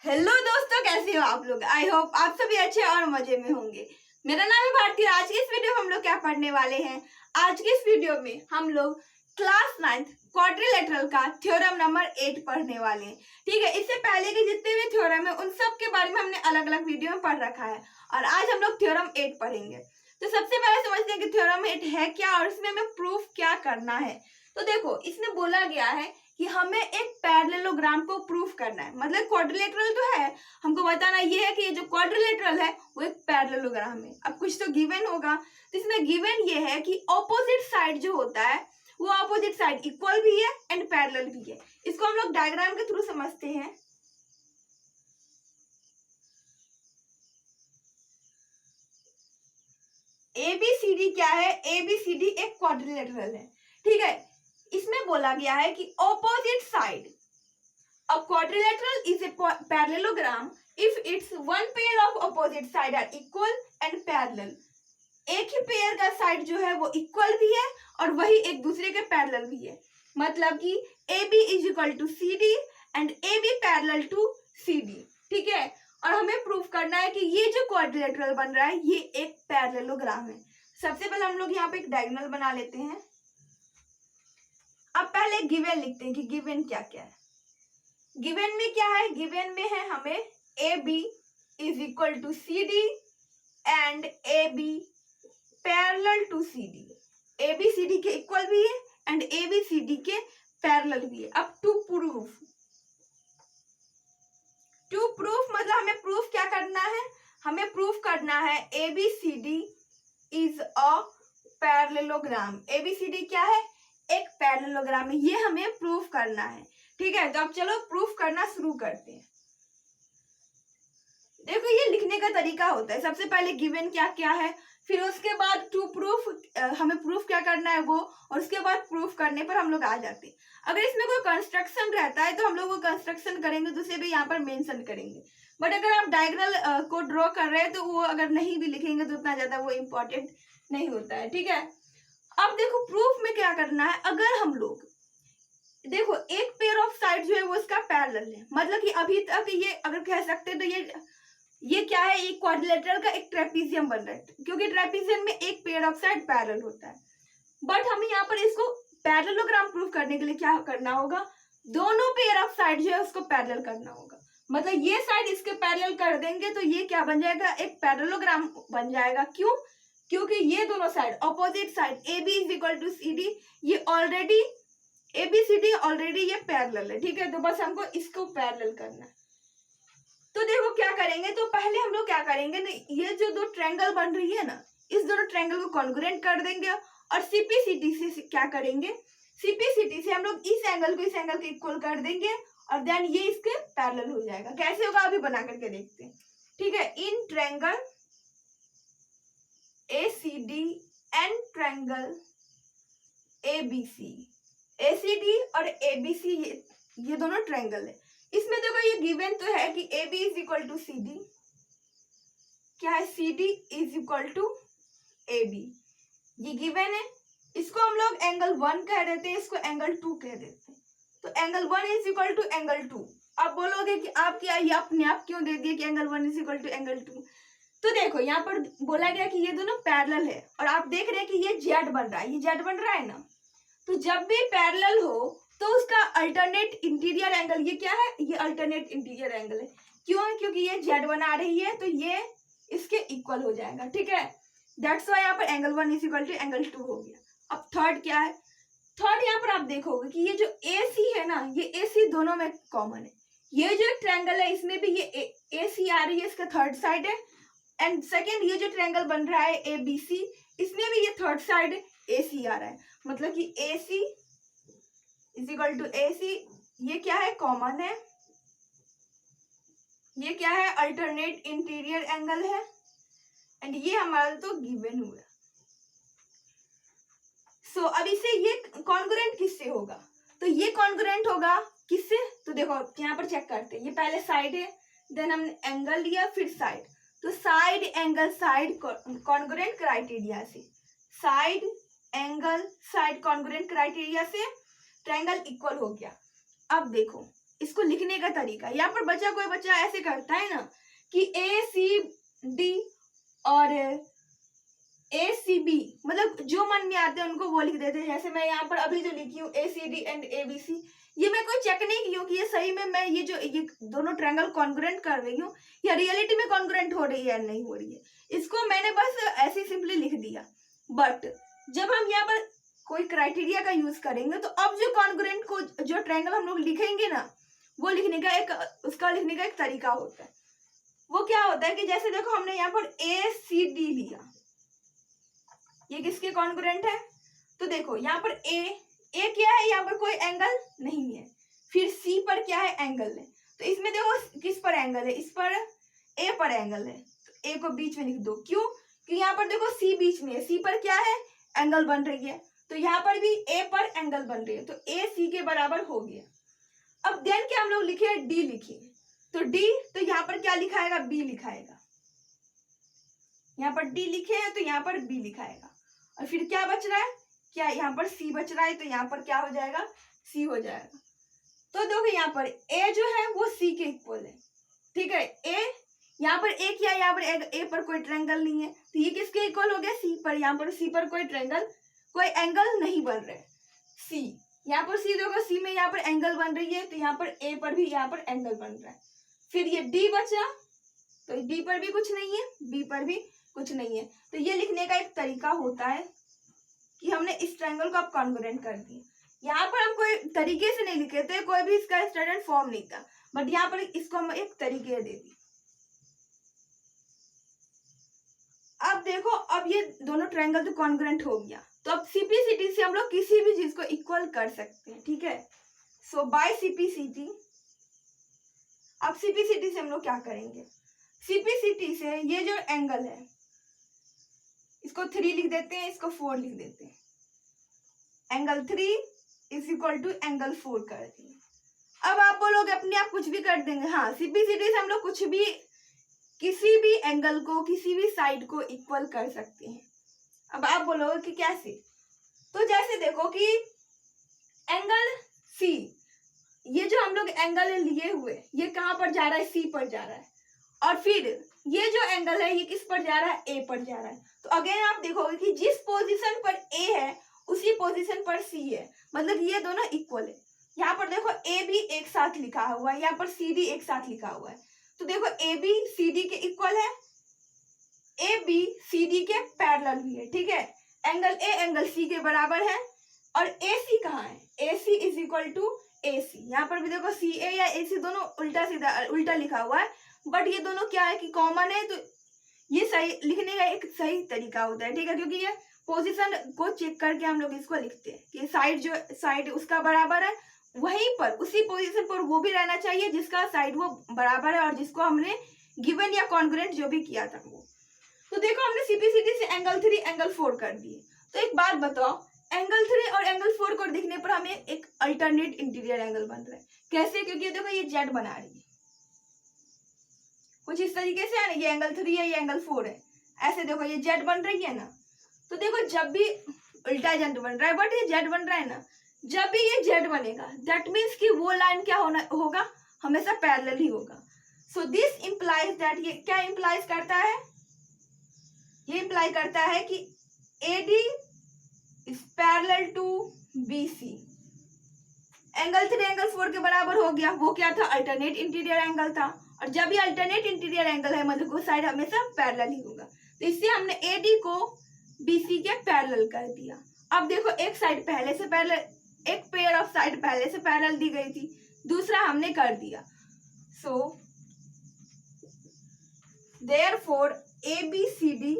Hello दोस्तों, कैसे हो आप लोग। आई होप आप सभी अच्छे और मजे में होंगे। मेरा नाम है भारती। आज की इस वीडियो में हम लोग क्या पढ़ने वाले हैं। आज की इस वीडियो में हम लोग क्लास 9th क्वाड्रिलेटरल का थ्योरम नंबर 8 पढ़ने वाले हैं। ठीक है, इससे पहले के जितने भी थ्योरम है उन सब के बारे में हमने अलग अलग वीडियो में पढ़ रखा है और आज हम लोग थ्योरम 8 पढ़ेंगे। तो सबसे पहले समझते हैं कि थ्योरम 8 है क्या और इसमें हमें प्रूफ क्या करना है। तो देखो, इसमें बोला गया है कि हमें एक पैरेललोग्राम को प्रूफ करना है। मतलब क्वाड्रिलेटरल तो है, हमको बताना ये है कि ये जो क्वाड्रिलेटरल है वो एक पैरेललोग्राम है। अब कुछ तो गिवन होगा, तो इसमें गिवन ये है कि ऑपोजिट साइड जो होता है वो ऑपोजिट साइड इक्वल भी है एंड पैरेलल भी है। इसको हम लोग डायग्राम के थ्रू समझते हैं। ABCD क्या है? ABCD एक क्वाड्रिलेटरल है। ठीक है, इसमें बोला गया है कि opposite side a quadrilateral is a parallelogram if its one pair of opposite side are equal and parallel। एक ही पेयर का साइड जो है वो इक्वल भी है और वही एक दूसरे के पैरेलल भी है। मतलब कि AB is equal to CD and AB parallel to CD। ठीक है, और हमें प्रूफ करना है कि ये जो क्वाड्रिलेटरल बन रहा है ये एक पैरेललोग्राम है। सबसे पहले हम लोग यहाँ पे एक डायगोनल बना लेते हैं। अब पहले गिवन लिखते हैं कि गिवन क्या क्या है। गिवन में क्या है? गिवन में है हमें AB is equal to CD and AB parallel to CD। AB CD के इक्वल भी है एंड AB CD के पैरेलल भी है। अब टू प्रूफ मतलब हमें प्रूफ क्या करना है? हमें प्रूफ करना है ABCD is a parallelogram. ABCD क्या है? एक पैरेललोग्राम है। ये हमें प्रूफ करना है। ठीक है, तो अब चलो प्रूफ करना शुरू करते हैं। देखो, ये लिखने का तरीका होता है। सबसे पहले गिवन क्या क्या है, फिर उसके बाद टू प्रूफ हमें प्रूफ क्या करना है वो, और उसके बाद प्रूफ करने पर हम लोग आ जाते हैं। अगर इसमें कोई कंस्ट्रक्शन रहता है तो हम लोग वो कंस्ट्रक्शन करेंगे तो उसे भी यहाँ पर मेंशन करेंगे। बट अगर आप डायगोनल को ड्रॉ कर रहे हैं तो वो अगर नहीं भी लिखेंगे तो उतना ज्यादा वो इम्पोर्टेंट नहीं होता है। ठीक है, अब देखो प्रूफ में क्या करना है। अगर हम लोग देखो एक पेयर ऑफ साइड जो है वो इसका पैरेलल है, मतलब कि अभी तक ये अगर कह सकते हैं तो ये क्या है? एक क्वाड्रिलेटरल का एक ट्रेपीजियम बन रहा है, क्योंकि ट्रेपीजियम में एक पेयर ऑफ साइड पैरेलल होता है। बट हमें यहाँ पर इसको पैरेललोग्राम प्रूफ करने के लिए क्या करना होगा? दोनों पेयर ऑफ साइड जो है उसको पैरेलल करना होगा। मतलब ये साइड इसके पैरेलल कर देंगे तो ये क्या बन जाएगा? एक पैरेललोग्राम बन जाएगा। क्यों? क्योंकि ये दोनों side opposite side AB is equal to CD, ये ऑलरेडी ABCD ऑलरेडी ये पैरेलल है। ठीक है, तो बस हमको इसको पैरेलल करना है। तो देखो क्या करेंगे, तो पहले हम लोग क्या करेंगे ना, ये जो दो ट्रायंगल बन रही है ना, इस दोनों ट्रायंगल को कॉन्ग्रुएंट कर देंगे और CPCT से क्या करेंगे? CPCT से हम लोग इस एंगल को इस एंगल के इक्वल कर देंगे और देन ये इसके पैरेलल हो जाएगा। कैसे होगा अभी बना करके देखते हैं। ठीक है, in triangle ACD and triangle ABC, ACD और ABC ये दोनों ट्रायंगल है। इसमें देखो ये गिवन तो है कि AB is equal to CD, क्या है? CD is equal to AB, ये गिवन है। इसको हम लोग एंगल 1 कह देते हैं, इसको एंगल 2 कह देते हैं। तो angle 1 is equal to angle 2। आप बोलोगे कि आप क्या ये अपने आप क्यों दे दिए कि angle 1 is equal to angle 2? तो देखो यहाँ पर बोला गया कि ये दोनों पैरेलल है और आप देख रहे हैं कि ये Z बन रहा है, ये Z बन रहा है ना। तो जब भी पैरेलल हो तो उसका अल्टरनेट इंटीरियर एंगल ये क्या है? ये अल्टरनेट इंटीरियर एंगल है। क्यों? क्योंकि ये Z बना रही है तो ये इसके इक्वल हो जाएगा। ठीक है, दैट्स व्हाई यहाँ पर angle 1 is equal to angle 2 हो गया। अब थर्ड क्या है? थर्ड यहाँ पर आप देखोगे कि ये जो AC है ना, ये AC दोनों में कॉमन है। ये जो ट्रायंगल है इसमें भी ये AC आ रही है, इसका थर्ड साइड है। एंड सेकेंड ये जो ट्रायंगल बन रहा है ABC, इसमें भी ये थर्ड साइड AC आ रहा है। मतलब कि AC is equal to AC, ये क्या है? कॉमन है। ये क्या है? अल्टरनेट इंटीरियर एंगल है एंड ये हमारा तो गिवन हुआ। सो अब इसे ये कॉन्ग्रुएंट किससे होगा? तो ये कॉन्ग्रुएंट होगा किससे? तो देखो यहाँ पर चेक करते हैं। ये पहले साइड है, देन हमने एंगल लिया, फिर साइड। तो side angle side congruent criteria से, side angle side congruent criteria से ट्रायंगल इक्वल हो गया। अब देखो इसको लिखने का तरीका। यहाँ पर कोई बच्चा ऐसे करता है ना कि ACD और ACB, मतलब जो मन में आते हैं उनको वो लिख देते हैं। जैसे मैं यहाँ पर अभी जो लिखी हूँ ACD एंड ABC, ये मैं कोई चेक नहीं की हूँ कि ये सही में मैं ये दोनों ट्रायंगल कॉन्ग्रुएंट कर रही हूँ या रियलिटी में कॉन्ग्रुएंट हो रही है या नहीं हो रही है। इसको मैंने बस ऐसे सिंपली लिख दिया। बट जब हम यहाँ पर कोई क्राइटेरिया का यूज करेंगे तो अब जो कॉन्ग्रुएंट को जो ट्रायंगल हम लोग लिखेंगे ना, वो लिखने का एक तरीका होता है। वो क्या होता है कि जैसे देखो हमने यहाँ पर ACD लिया, ये किसके कॉन्ग्रुएंट है? तो देखो यहाँ पर ए क्या है, यहाँ पर कोई एंगल नहीं है। फिर C पर क्या है, एंगल है। तो इसमें देखो किस पर एंगल है, इस पर A पर एंगल है, तो A को बीच में लिख दो। क्यों? कि यहाँ पर देखो C बीच में है, C पर क्या है, एंगल बन रही है, तो यहाँ पर भी A पर एंगल बन रही है, तो A C के बराबर हो गया। अब देन क्या हम लोग लिखे, D लिखिए, तो D, तो यहाँ पर क्या लिखाएगा, B लिखाएगा। यहाँ पर D लिखे हैं तो यहाँ पर B लिखाएगा। और फिर क्या बच रहा है, क्या यहाँ पर C बच रहा है, तो यहाँ पर क्या हो जाएगा, C हो जाएगा। तो देखो यहाँ पर A जो है वो C के इक्वल है, ठीक है। A यहाँ पर A क्या, यहाँ पर A पर कोई ट्रायंगल नहीं है, तो ये किसके इक्वल हो गया, C पर। यहाँ पर C पर कोई ट्रायंगल, कोई एंगल नहीं बन रहा है। C, यहाँ पर C देखो, C में यहाँ पर एंगल बन रही है, तो यहाँ पर A पर भी यहाँ पर एंगल बन रहा है। फिर ये D बचा, तो D पर भी कुछ नहीं है, B पर भी कुछ नहीं है। तो ये लिखने का एक तरीका होता है कि हमने इस ट्रायंगल को अब कॉन्ग्रुएंट कर दिया। यहाँ पर हम कोई तरीके से नहीं लिखे थे, कोई भी इसका स्टैंडर्ड फॉर्म नहीं था, बट यहाँ पर इसको हम एक तरीके दे दी। अब देखो, अब ये दोनों ट्रायंगल तो कॉन्ग्रुएंट हो गया, तो अब सिंप्लिसिटी से हम लोग किसी भी चीज को इक्वल कर सकते हैं, ठीक है। सो बाय सिंप्लिसिटी, अब सिंप्लिसिटी से हम लोग क्या करेंगे, सिंप्लिसिटी से ये जो एंगल है इसको 3 लिख देते हैं, इसको 4 लिख देते हैं। Angle 3 is equal to angle 4 कर दिए। अब आप बोलोगे अपने आप कुछ भी कर देंगे, हाँ, सिंप्लिसिटी से हम लोग कुछ भी, किसी भी एंगल को, किसी भी साइड को इक्वल कर सकते हैं। अब आप बोलोगे कि कैसे, तो जैसे देखो कि एंगल C, ये जो हम लोग एंगल लिए हुए, ये कहाँ पर जा रहा है, C पर जा रहा है। और फिर ये जो एंगल है ये किस पर जा रहा है, A पर जा रहा है। तो अगेन आप देखोगे कि जिस पोजीशन पर A है उसी पोजीशन पर C है, मतलब ये दोनों इक्वल है। यहाँ पर देखो A भी एक साथ लिखा हुआ है, यहाँ पर CD एक साथ लिखा हुआ है, तो देखो AB CD के इक्वल है, AB CD के पैरेलल भी है, ठीक है। एंगल A एंगल C के बराबर है। और AC कहाँ है, AC is equal to AC। यहाँ पर भी देखो CA या AC दोनों उल्टा लिखा हुआ है, बट ये दोनों क्या है कि कॉमन है, तो ये सही लिखने का एक सही तरीका होता है, ठीक है। क्योंकि ये पोजीशन को चेक करके हम लोग इसको लिखते हैं कि साइड उसका बराबर है, वहीं पर उसी पोजीशन पर वो भी रहना चाहिए जिसका साइड वो बराबर है और जिसको हमने गिवन या कॉन्ग्रुएंट जो भी किया था वो। तो देखो हमने सिंप्लिसिटी से एंगल 3 एंगल 4 कर दिए। तो एक बात बताओ, एंगल 3 और एंगल 4 को देखने पर हमें एक अल्टरनेट इंटीरियर एंगल बन रहा है। कैसे? क्योंकि देखो ये जेड बना रही है, कुछ इस तरीके से है ना, ये एंगल 3 है, ये एंगल 4 है, ऐसे देखो ये जेड बन रही है ना। तो देखो जब भी उल्टा जेड बन रहा है, बट ये जेड बन रहा है ना, जब भी ये जेड बनेगा दैट मीन्स कि वो लाइन क्या होगा, हमेशा पैरेलल ही होगा। सो दिस इंप्लाइज दैट, ये क्या इंप्लाइज करता है, ये इंप्लाई करता है कि AD इज parallel to BC। Angle 3 angle 4 के बराबर हो गया, वो क्या था, अल्टरनेट इंटीरियर एंगल था। और जब ये अल्टरनेट इंटीरियर एंगल है मतलब वो साइड हमेशा पैरेलल ही होगा, तो इससे हमने AD को BC के पैरेलल कर दिया। अब देखो एक साइड पहले से पैरेलल, एक पेयर ऑफ साइड पहले से पैरेलल दी गई थी, दूसरा हमने कर दिया। So therefore ABCD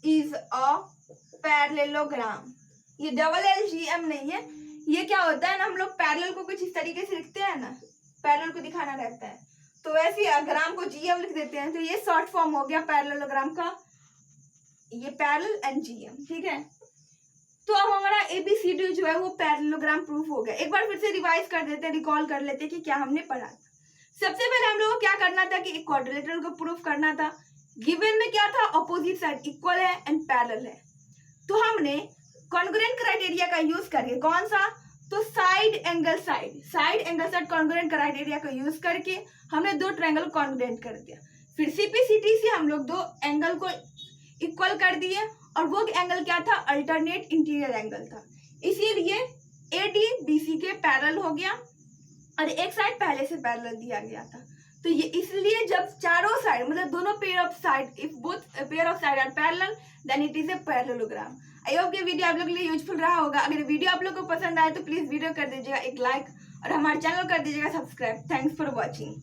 is a parallelogram. ये LGM नहीं है, ये क्या होता है ना, हम लोग पैरेलल को कुछ इस तरीके से लिखते हैं ना, पैरेलल को दिखाना रहता है, तो वैसे ग्राम को GM लिख देते हैं, तो ये शॉर्ट फॉर्म हो गया पैरेललोग्राम का, ये पैरेलल एंड GM, ठीक है। तो अब हमारा ABCD जो है वो पैरेललोग्राम प्रूफ हो गया। एक बार फिर से रिवाइज कर देते हैं, रिकॉल कर लेते हैं कि क्या हमने पढ़ा था। सबसे पहले हम लोगों को क्या करना था कि एक क्वाड्रिलेटरल को प्रूफ करना था। गिवन में क्या था, अपोजिट साइड इक्वल है एंड पैरेलल है, तो हमने कॉन्ग्रुएंट क्राइटेरिया का यूज करके, कौन सा, तो साइड एंगल कॉन्ग्रुएंट क्राइटेरिया को यूज करके हमने दो ट्रायंगल कॉन्ग्रुएंट कर दिया। फिर सीपीसीटी से हम लोग दो एंगल को इक्वल कर दिए और वो एंगल क्या था, अल्टरनेट इंटीरियर एंगल था, इसीलिए एडी बीसी के पैरेलल हो गया और एक साइड पहले से पैरेलल दिया गया था। तो ये इसलिए जब चारों साइड मतलब दोनों pair of side, if both pair of side are parallel then it is a parallelogram. I hope ये वीडियो आप लोग के लिए यूजफुल रहा होगा। अगर वीडियो आप लोग को पसंद आए तो प्लीज वीडियो कर दीजिएगा एक लाइक और हमारे चैनल को कर दीजिएगा सब्सक्राइब। Thanks for watching.